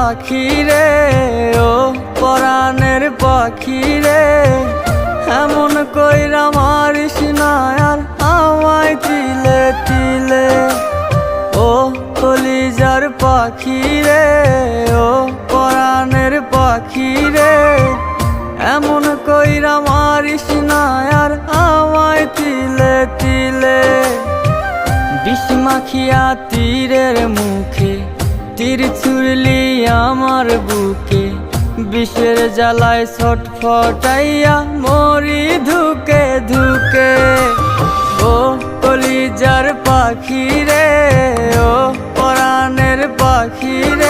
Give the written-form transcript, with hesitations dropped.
পাখি রে, ও পরাণের পাখি রে, এমন কইরা মারিস না আর আমায় তিলে তিলে। ও কলিজার পাখি রে, ও পরাণের পাখি রে, এমন কইরা মারিস না আর আমায় তিলে তিলে। বিষ মাখিয়া তীরের মুখে তীর ছুড়লি আমার বুকে, বিষের জ্বালায় ছটফটাইয়া মরি ধুকে ধুকে। ও কলিজার পাখি রে, ও পরাণের পাখি রে,